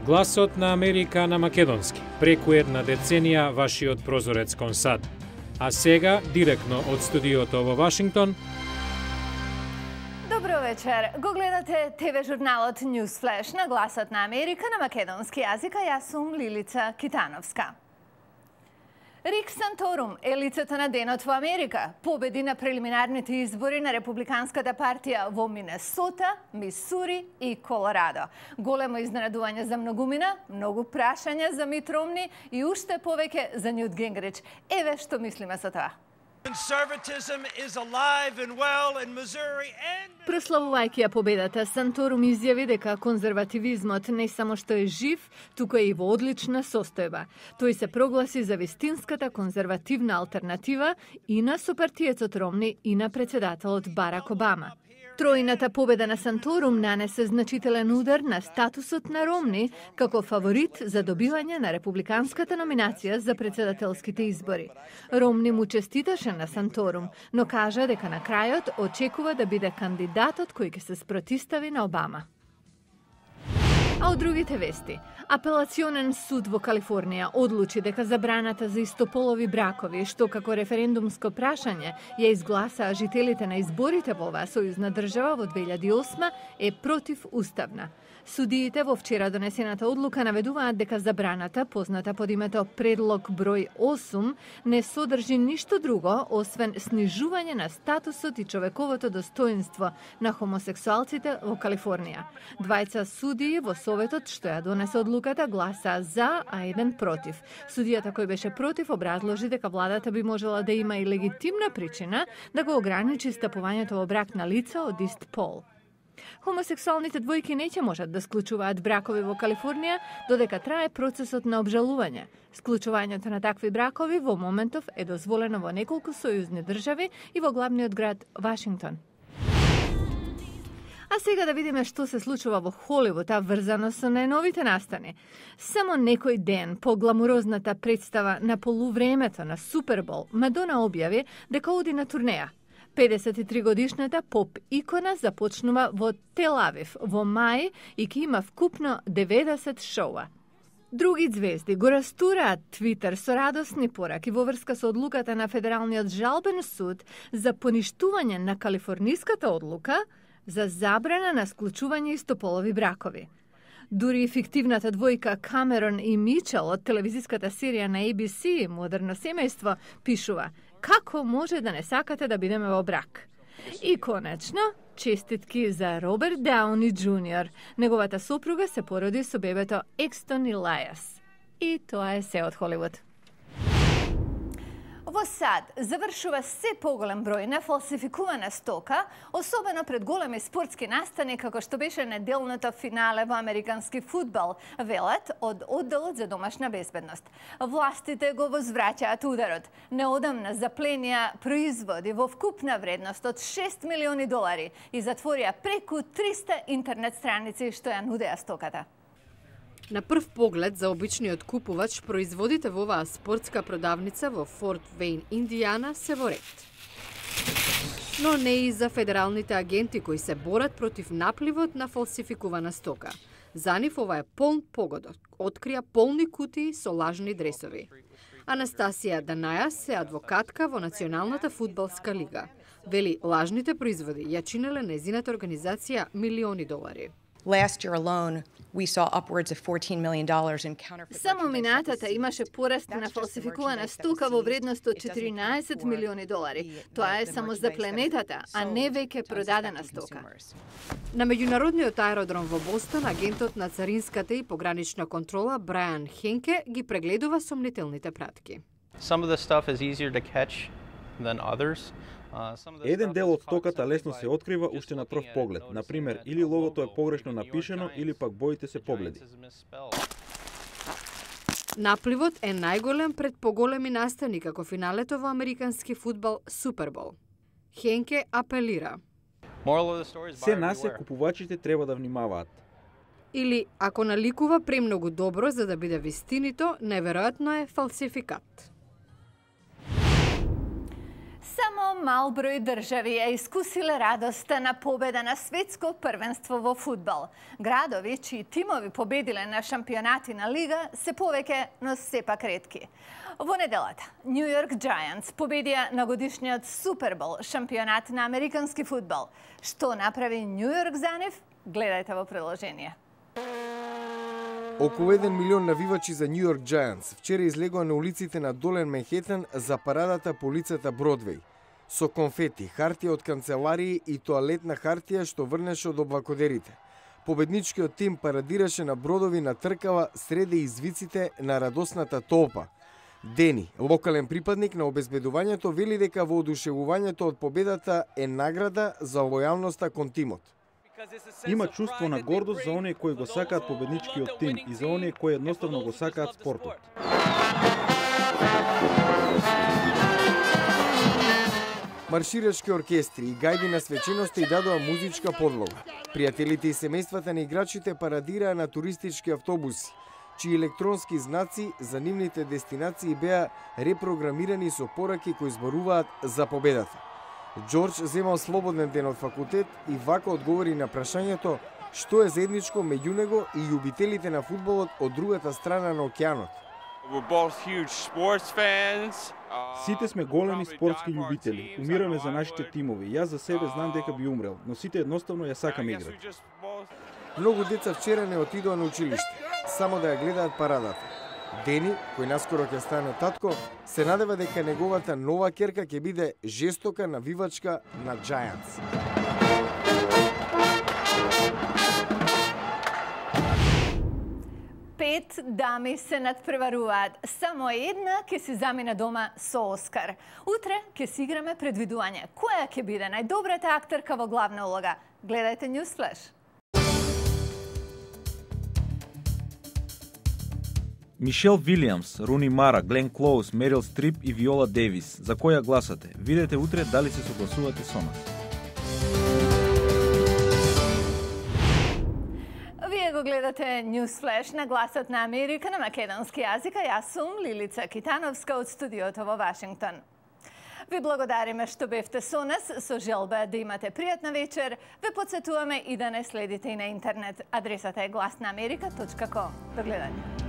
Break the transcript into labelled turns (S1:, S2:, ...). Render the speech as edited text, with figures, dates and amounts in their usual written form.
S1: Гласот на Америка на македонски. Преку една деценија вашиот прозорец кон САД. А сега, директно од студиото во Вашингтон.
S2: Добро вечер. Го гледате ТВ журналот News Flash на Гласот на Америка на македонски јазик, а јас сум Лилица Китановска. Рик Санторум е лицето на денот во Америка. Победи на прелиминарните избори на Републиканската партија во Минесота, Мисури и Колорадо. Големо изненадување за многумина, многу прашања за Мит Ромни и уште повеќе за Њут Гингрич. Еве што мислиме со тоа. Прославувајќи ја победата, Санторум изјави дека конзервативизмот не само што е жив, туку е и во одлична состојба. Тој се прогласи за вистинската конзервативна алтернатива и на сопартиецот Ромни и на председателот Барак Обама. Тројната победа на Санторум нанесе значителен удар на статусот на Ромни како фаворит за добивање на републиканската номинација за председателските избори. Ромни му честиташе на Санторум, но кажа дека на крајот очекува да биде кандидатот кој ќе се спротистави на Обама. А од другите вести, Апелационен суд во Калифорнија одлучи дека забраната за истополови бракови, што како референдумско прашање ја изгласаа жителите на изборите во оваа сојузна држава во 2008, е противуставна. Судиите во вчера донесената одлука наведуваат дека забраната, позната под името Предлог број 8, не содржи ништо друго освен снижување на статусот и човековото достоинство на хомосексуалците во Калифорнија. Двајца судии во советот што ја донесе одлуката гласа за, а еден против. Судијата кој беше против образложи дека владата би можела да има и легитимна причина да го ограничи стапувањето во брак на лица од ист пол. Хомосексуалните двојки не ќе можат да склучуваат бракови во Калифорнија додека трае процесот на обжалување. Склучувањето на такви бракови во моментов е дозволено во неколку сојузни држави и во главниот град Вашингтон. А сега да видиме што се случува во Холивуд, а врзано со најновите настани. Само некој ден по гламурозната представа на полувремето на Супербол, Мадона објави дека оди на турнеја. 53-годишната поп икона започнува во Тел Авив во мај и ќе има вкупно 90 шоуа. Други звезди го растураат Твитер со радосни пораки во врска со одлуката на Федералниот жалбен суд за поништување на калифорниската одлука за забрана на склучување истополови бракови. Дури и фиктивната двојка Камерон и Мичел од телевизиската серија на ABC Модерно семејство пишува: како може да не сакате да бидеме во брак? И конечно, честитки за Роберт Дауни Джуниор. Неговата сопруга се породи со бебето Екстон Илајас. И тоа е се од Холивуд. Во САД завршува се поголем број на фалсификувана стока, особено пред големи спортски настани како што беше неделното финале во американски фудбал, велат од одделот за домашна безбедност. Властите го возвраќаат ударот. Неодамна запленија производи во вкупна вредност од $6 милиони и затворија преку 300 интернет страници што ја нудеа стоката.
S3: На прв поглед, за обичниот купувач, производите во оваа спортска продавница во Форт Вейн, Индијана, се во ред. Но не и за федералните агенти кои се борат против напливот на фалсификувана стока. За нив ова е полн погодок. Открија полни кутии со лажни дресови. Анастасија Данајас е адвокатка во Националната фудбалска лига. Вели, лажните производи ја чинеле незината организација милиони долари.
S4: Last year alone, we saw upwards of $14 million in counterfeit.
S2: Само минатата имаше пораст на фалсификувана стока во вредност од $14 милиони. Тоа е само за планетата, а не веќе продадена стока.
S3: На меѓународниот аеродром во Бостон, агентот на царинската и погранична контрола Брајан Хенке ги прегледува сомнителните пратки.
S5: Some of the stuff is easier to catch than others.
S6: Еден дел од стоката лесно се открива уште на прв поглед. Например, или логото е погрешно напишено, или пак боите се побледи.
S3: Напливот е најголем пред поголеми настани како финалето во американски фудбал Супербол. Хенке апелира.
S6: Се насе купувачите треба да внимаваат.
S3: Или, ако наликува премногу добро за да биде вистинито, неверојатно е фалсификат.
S2: Само мал број држави ја искусиле радоста на победа на светско првенство во фудбал. Градови чии тимови победиле на шампионати на лига се повеќе, но сепак ретки. Во неделата, Нью Йорк Giants победија на годишниот Супербол, шампионат на американски фудбал. Што направи Нью Йорк за нив? Гледајте во приложение.
S7: Околу 1 милион навивачи за Нью Йорк Giants вчера излегоа на улиците на Долен Менхетен за парадата по улицата Бродвеј. Со конфети, хартија од канцеларии и тоалетна хартија што врнеше од облакодерите. Победничкиот тим парадираше на бродови на тркава среде извиците на радосната толпа. Дени, локален припадник на обезбедувањето, вели дека воодушевувањето од победата е награда за лојалноста кон тимот.
S6: Има чувство на гордост за оние кои го сакаат победничкиот тим и за оние кои едноставно го сакаат спортот.
S7: Марширачки оркестри и гајди на свеченоста и дадоа музичка подлога. Пријателите и семејствата на играчите парадираа на туристички автобуси, чии електронски знаци за нивните дестинации беа репрограмирани со пораки кои зборуваат за победата. Џорџ земал слободен ден од факултет и вака одговори на прашањето што е заедничко меѓу него и љубителите на фудбалот од другата страна на океанот.
S6: Сите сме големи спортски љубители, умираме за нашите тимови. Јас за себе знам дека би умрел, но сите едноставно ја сакаме играта.
S7: Многу деца вчера не отидоа на училиште, само да ја гледаат парадата. Дени, кој наскоро ќе стане татко, се надева дека неговата нова ќерка ќе биде жестока навивачка на Giants.
S2: Пет дами се надпреваруваат. Само една ќе си замине дома со Оскар. Утре ќе си играме предвидување. Која ќе биде најдобрата актерка во главна улога? Гледајте Newsflash.
S8: Мишел Вилијамс, Руни Мара, Глен Клоус, Мерил Стрип и Виола Девис. За која гласате? Видете утре дали се согласувате со нас.
S2: Вие го гледате Newsflash на Гласот на Америка на македонски јазик, а јас сум Лилица Китановска од студиото во Вашингтон. Ви благодариме што бевте со нас, со желба да имате пријатна вечер. Ве потсетуваме и да не следите и на интернет. Адресата е гласнааmerika.com. До гледање.